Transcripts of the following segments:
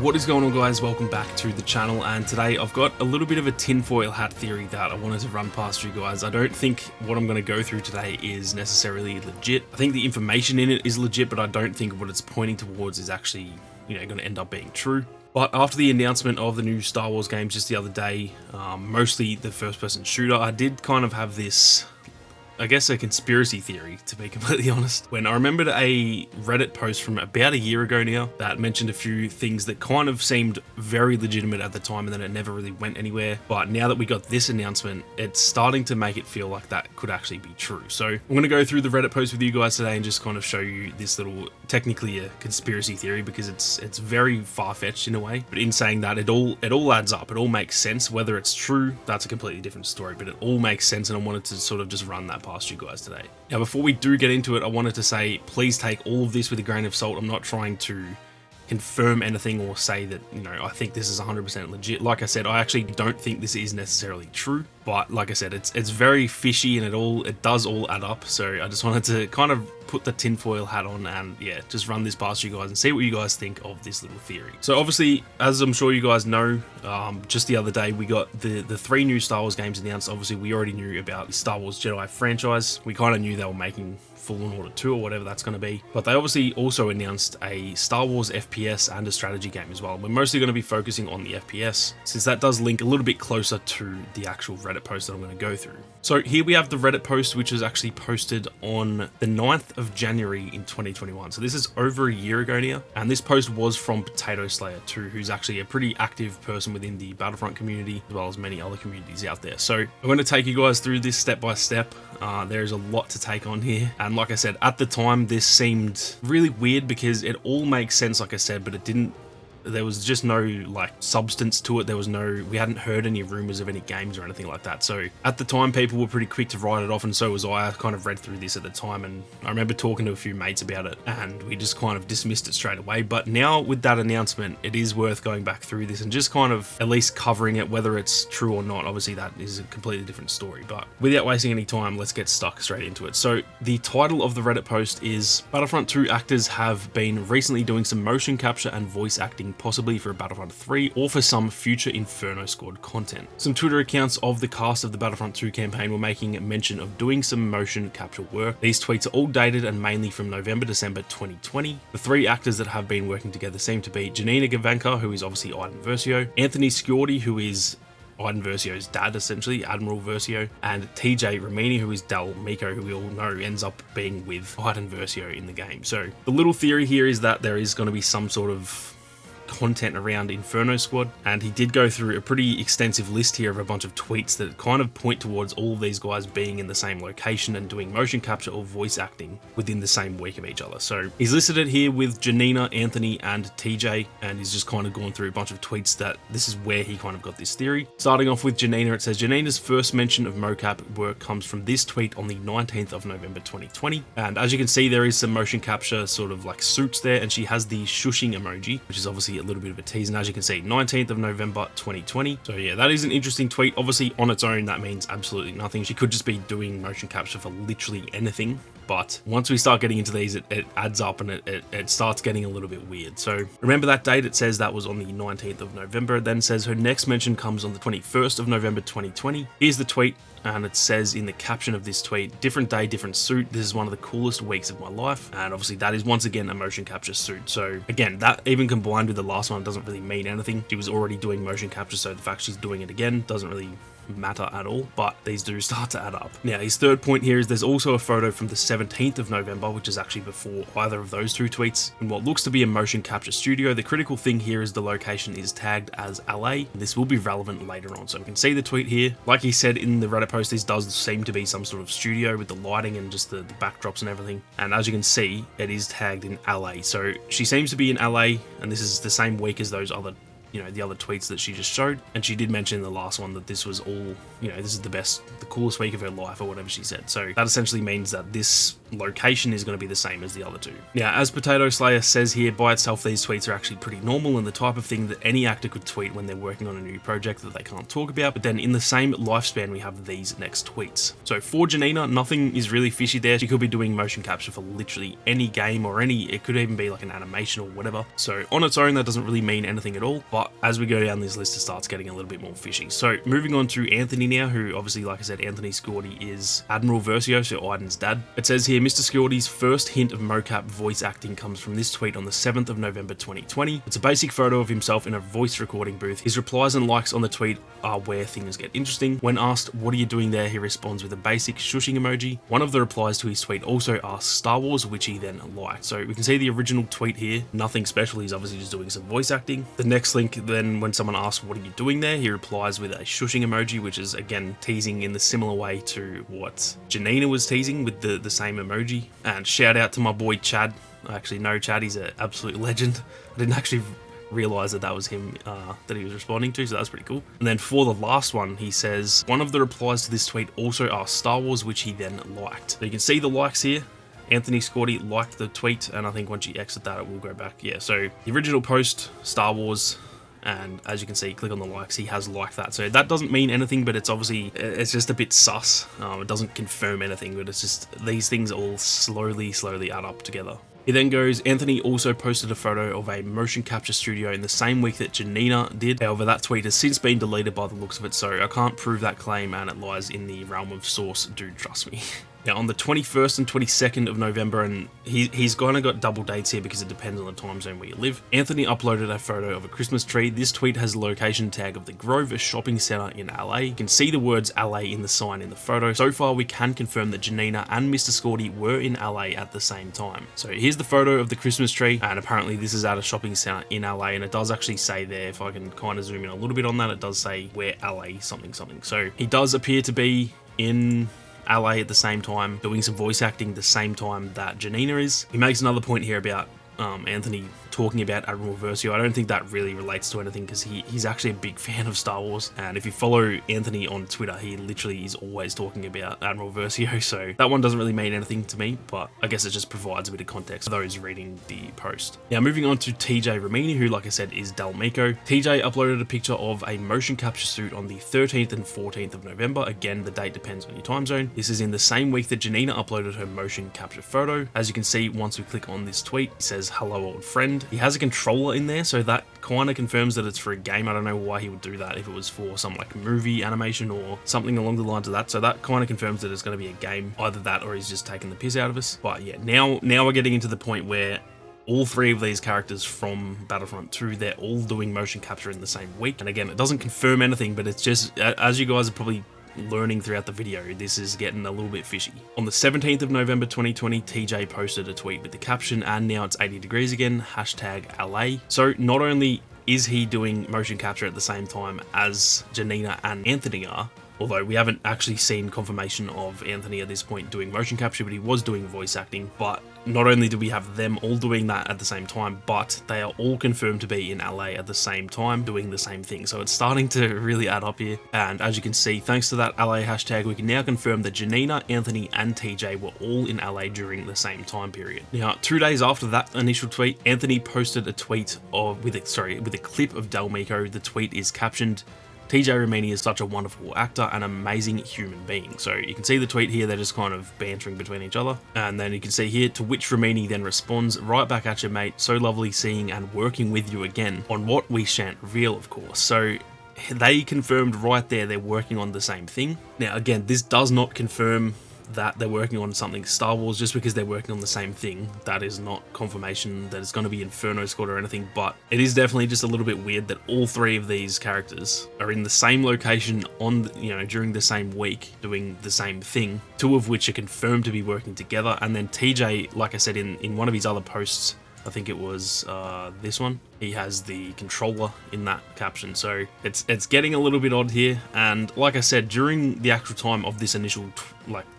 What is going on, guys? Welcome back to the channel, and today I've got a little bit of a tinfoil hat theory that I wanted to run past you guys. I don't think what I'm going to go through today is necessarily legit. I think the information in it is legit, but I don't think what it's pointing towards is actually, going to end up being true. But after the announcement of the new Star Wars games just the other day, mostly the first-person shooter, I did kind of have this, I guess, a conspiracy theory, to be completely honest. When I remembered a Reddit post from about a year ago now that mentioned a few things that kind of seemed very legitimate at the time, and then it never really went anywhere. But now that we got this announcement, it's starting to make it feel like that could actually be true. So I'm going to go through the Reddit post with you guys today and just kind of show you this little, technically a conspiracy theory, because it's very far-fetched in a way. But in saying that, it all adds up. It all makes sense. Whether it's true, that's a completely different story, but it all makes sense, and I wanted to sort of just run that past you guys today. Now, before we do get into it, I wanted to say, please take all of this with a grain of salt. I'm not trying to confirm anything or say that, I think this is 100% legit. Like I said, I actually don't think this is necessarily true, but like I said, it's very fishy, and it does all add up. So I just wanted to kind of put the tinfoil hat on and just run this past you guys and see what you guys think of this little theory. So obviously, as I'm sure you guys know, just the other day we got the 3 new Star Wars games announced. Obviously, we already knew about the Star Wars Jedi franchise. We kind of knew they were making Fallen Order 2 or whatever that's going to be, but they obviously also announced a Star Wars FPS and a strategy game as well. We're mostly going to be focusing on the FPS, since that does link a little bit closer to the actual Reddit post that I'm going to go through. So here we have the Reddit post, which was actually posted on the 9th of January in 2021. So this is over a year ago now, and this post was from Potato Slayer 2, who's actually a pretty active person within the Battlefront community, as well as many other communities out there. So I'm going to take you guys through this step by step. There's a lot to take on here, and like I said, at the time this seemed really weird because it all makes sense, like I said, but there was just no substance to it. We hadn't heard any rumors of any games or anything like that. So at the time, people were pretty quick to write it off, and so was I. I kind of read through this at the time, and I remember talking to a few mates about it, and we just kind of dismissed it straight away. But now with that announcement, it is worth going back through this and just kind of at least covering it, whether it's true or not. Obviously, that is a completely different story, but without wasting any time, let's get stuck straight into it. So the title of the Reddit post is Battlefront 2 actors have been recently doing some motion capture and voice acting, possibly for a Battlefront 3 or for some future Inferno Squad content. Some Twitter accounts of the cast of the Battlefront 2 campaign were making mention of doing some motion capture work. These tweets are all dated and mainly from November-December 2020. The 3 actors that have been working together seem to be Janina, who is obviously Iden Versio, Anthony Sciordi, who is Iden Versio's dad, essentially, Admiral Versio, and TJ Romini, who is Del Miko, who we all know ends up being with Iden Versio in the game. So the little theory here is that there is going to be some sort of content around Inferno Squad, and he did go through a pretty extensive list here of a bunch of tweets that kind of point towards all of these guys being in the same location and doing motion capture or voice acting within the same week of each other. So he's listed it here with Janina, Anthony, and TJ, and he's just kind of gone through a bunch of tweets that this is where he kind of got this theory. Starting off with Janina, it says Janina's first mention of mocap work comes from this tweet on the 19th of November 2020, and as you can see, there is some motion capture sort of suits there, and she has the shushing emoji, which is obviously a little bit of a tease, and as you can see, 19th of November 2020. So yeah, that is an interesting tweet. Obviously on its own that means absolutely nothing. She could just be doing motion capture for literally anything, but once we start getting into these, it adds up, and it starts getting a little bit weird. So remember that date, it says that was on the 19th of November. It then says her next mention comes on the 21st of November 2020. Here's the tweet, and it says in the caption of this tweet, different day, different suit. This is one of the coolest weeks of my life. And obviously that is once again a motion capture suit. So again, that even combined with the last one doesn't really mean anything. She was already doing motion capture, so the fact she's doing it again doesn't really matter at all, but these do start to add up. Now, his third point here is there's also a photo from the 17th of November, which is actually before either of those 2 tweets, in what looks to be a motion capture studio. The critical thing here is the location is tagged as LA. This will be relevant later on, so we can see the tweet here. Like he said in the Reddit post, this does seem to be some sort of studio with the lighting and just the backdrops and everything, and as you can see, it is tagged in LA. So she seems to be in LA, and this is the same week as those other the other tweets that she just showed. And she did mention in the last one that this was all, this is the coolest week of her life or whatever she said. So that essentially means that this location is going to be the same as the other two. Now, as Potato Slayer says here, by itself these tweets are actually pretty normal and the type of thing that any actor could tweet when they're working on a new project that they can't talk about, but then in the same lifespan we have these next tweets. So for Janina, nothing is really fishy there. She could be doing motion capture for literally any game or it could even be like an animation or whatever. So on its own that doesn't really mean anything at all, but as we go down this list it starts getting a little bit more fishy. So moving on to Anthony now, who obviously, like I said, Anthony Squad is Admiral Versio, so Iden's dad. It says here, Mr. Squad's first hint of mocap voice acting comes from this tweet on the 7th of November 2020. It's a basic photo of himself in a voice recording booth. His replies and likes on the tweet are where things get interesting. When asked, what are you doing there? He responds with a basic shushing emoji. One of the replies to his tweet also asks Star Wars, which he then liked. So we can see the original tweet here, nothing special. He's obviously just doing some voice acting. The next link, then when someone asks, what are you doing there? He replies with a shushing emoji, which is again teasing in the similar way to what Janina was teasing with the same emoji. And shout out to my boy Chad. Actually, no, Chad, he's an absolute legend. I didn't actually realize that was him that he was responding to, so that's pretty cool. And then for the last one, he says, one of the replies to this tweet also asked Star Wars, which he then liked. So you can see the likes here. Anthony Squaddy liked the tweet, and I think once you exit that, it will go back. Yeah, so the original post, Star Wars, and as you can see, click on the likes, he has liked that. So that doesn't mean anything, but it's obviously, it's just a bit sus. It doesn't confirm anything, but it's just, these things all slowly add up together. He then goes, Anthony also posted a photo of a motion capture studio in the same week that Janina did. However, that tweet has since been deleted by the looks of it, so I can't prove that claim and it lies in the realm of source, do trust me. Now, on the 21st and 22nd of November, and he's kind of got double dates here because it depends on the time zone where you live, Anthony uploaded a photo of a Christmas tree. This tweet has a location tag of the Grove, a shopping center in LA. You can see the words LA in the sign in the photo. So far, we can confirm that Janina and Mr. Squaddy were in LA at the same time. So here's the photo of the Christmas tree, and apparently this is at a shopping center in LA, and it does actually say there, if I can kind of zoom in a little bit on that, it does say where LA something. So he does appear to be in LA at the same time, doing some voice acting the same time that Janina is. He makes another point here about Anthony talking about Admiral Versio. I don't think that really relates to anything because he's actually a big fan of Star Wars, and if you follow Anthony on Twitter, he literally is always talking about Admiral Versio, so that one doesn't really mean anything to me, but I guess it just provides a bit of context for those reading the post. Now moving on to TJ Ramini, who, like I said, is Dalmico. TJ uploaded a picture of a motion capture suit on the 13th and 14th of November. Again, the date depends on your time zone. This is in the same week that Janina uploaded her motion capture photo. As you can see, once we click on this tweet, it says, hello old friend. He has a controller in there, so that kind of confirms that it's for a game. I don't know why he would do that, if it was for some like movie animation or something along the lines of that. So that kind of confirms that it's going to be a game, either that or he's just taking the piss out of us. But yeah, now we're getting into the point where all three of these characters from Battlefront 2, they're all doing motion capture in the same week. And again, it doesn't confirm anything, but it's just, as you guys are probably learning throughout the video, this is getting a little bit fishy. On the 17th of November 2020, TJ posted a tweet with the caption, and now it's 80 degrees again, hashtag LA. So not only is he doing motion capture at the same time as Janina and Anthony are, although we haven't actually seen confirmation of Anthony at this point doing motion capture, but he was doing voice acting. But not only do we have them all doing that at the same time, but they are all confirmed to be in LA at the same time doing the same thing. So it's starting to really add up here. And as you can see, thanks to that LA hashtag, we can now confirm that Janina, Anthony, and TJ were all in LA during the same time period. Now, 2 days after that initial tweet, Anthony posted a tweet with a clip of Dalmico. The tweet is captioned, TJ Ramini is such a wonderful actor and amazing human being. So you can see the tweet here, they're just kind of bantering between each other. And then you can see here, to which Ramini then responds, right back at you, mate. So lovely seeing and working with you again on what we shan't reveal, of course. So they confirmed right there they're working on the same thing. Now, again, this does not confirm that they're working on something Star Wars. Just because they're working on the same thing, that is not confirmation that it's going to be Inferno Squad or anything, but it is definitely just a little bit weird that all three of these characters are in the same location on, during the same week doing the same thing, two of which are confirmed to be working together. And then TJ, like I said in one of his other posts, I think it was this one, he has the controller in that caption. So it's getting a little bit odd here. And like I said, during the actual time of this initial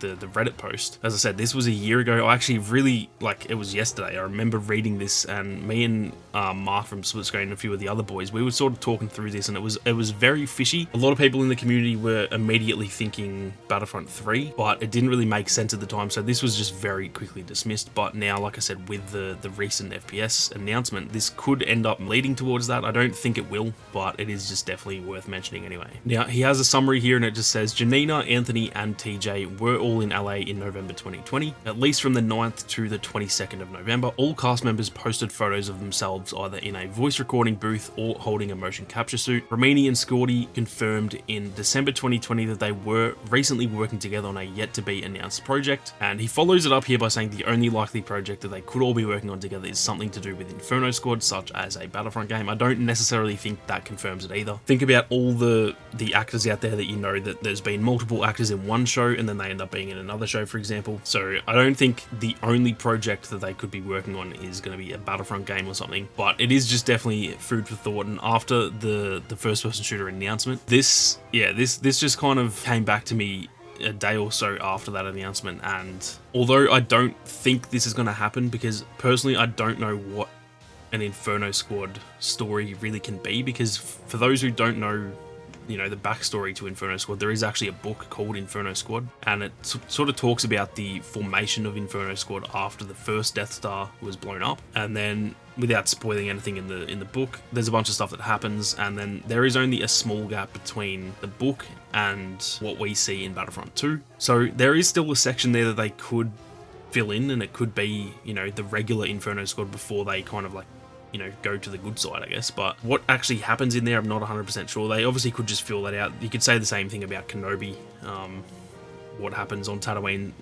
the Reddit post, as I said, this was a year ago. I actually really, like, it was yesterday. I remember reading this, and me and Mark from Split Screen and a few of the other boys, we were sort of talking through this, and it was very fishy. A lot of people in the community were immediately thinking Battlefront 3, but it didn't really make sense at the time, so this was just very quickly dismissed. But now, like I said, with the recent FPS announcement, this could end up leading towards that. I don't think it will, but it is just definitely worth mentioning anyway. Now, he has a summary here, and it just says, Janina, Anthony, and TJ were all in LA in November 2020, at least from the 9th to the 22nd of November. All cast members posted photos of themselves either in a voice recording booth or holding a motion capture suit. Ramini and Scotty confirmed in December 2020 that they were recently working together on a yet-to-be announced project, and he follows it up here by saying the only likely project that they could all be working on together is something to do with Inferno Squad, such as a Battlefront game. I don't necessarily think that confirms it either. Think about all the actors out there that you know that there's been multiple actors in one show and then they end up being in another show, for example. So I don't think the only project that they could be working on is going to be a Battlefront game or something, but it is just definitely food for thought. And after the first person shooter announcement, this just kind of came back to me a day or so after that announcement. And although I don't think this is going to happen, because personally I don't know what an Inferno Squad story really can be, because for those who don't know, you know, the backstory to Inferno Squad, there is actually a book called Inferno Squad, and it sort of talks about the formation of Inferno Squad after the first Death Star was blown up. And then, without spoiling anything in the book, there's a bunch of stuff that happens, and then there is only a small gap between the book and what we see in Battlefront 2. So there is still a section there that they could fill in, and it could be, you know, the regular Inferno Squad before they kind of, like, you know, go to the good side, I guess. But what actually happens in there, I'm not 100% sure. They obviously could just fill that out. You could say the same thing about Kenobi. What happens on Tatooine,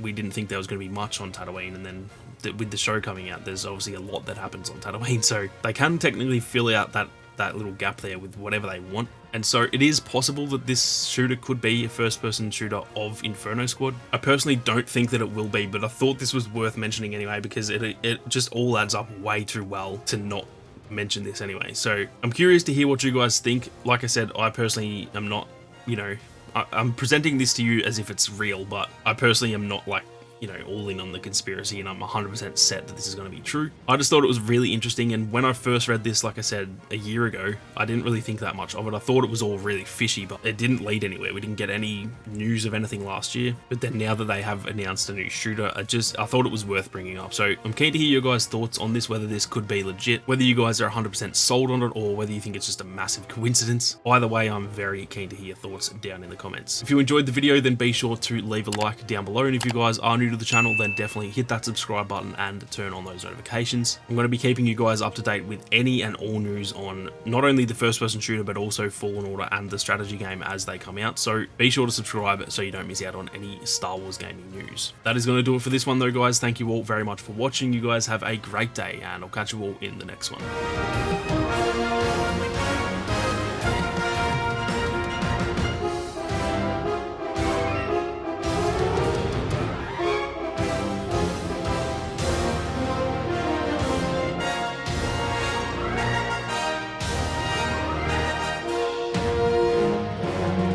we didn't think there was going to be much on Tatooine, and then with the show coming out, there's obviously a lot that happens on Tatooine, so they can technically fill out that little gap there with whatever they want. And so it is possible that this shooter could be a first-person shooter of Inferno Squad. I personally don't think that it will be, but I thought this was worth mentioning anyway, because it just all adds up way too well to not mention this anyway. So I'm curious to hear what you guys think. Like I said, I personally am not, you know, I'm presenting this to you as if it's real, but I personally am not, like, you know, all in on the conspiracy, and I'm 100% set that this is going to be true. I just thought it was really interesting, and when I first read this, like I said, a year ago, I didn't really think that much of it. I thought it was all really fishy, but it didn't lead anywhere. We didn't get any news of anything last year, but then now that they have announced a new shooter, I thought it was worth bringing up. So I'm keen to hear your guys' thoughts on this, whether this could be legit, whether you guys are 100% sold on it, or whether you think it's just a massive coincidence. Either way, I'm very keen to hear your thoughts down in the comments. If you enjoyed the video, then be sure to leave a like down below, and if you guys are new to the channel, then definitely hit that subscribe button and turn on those notifications. I'm going to be keeping you guys up to date with any and all news on not only the first person shooter, but also Fallen Order and the strategy game as they come out, so be sure to subscribe so you don't miss out on any Star Wars gaming news. That is going to do it for this one though, guys. Thank you all very much for watching. You guys have a great day, and I'll catch you all in the next one.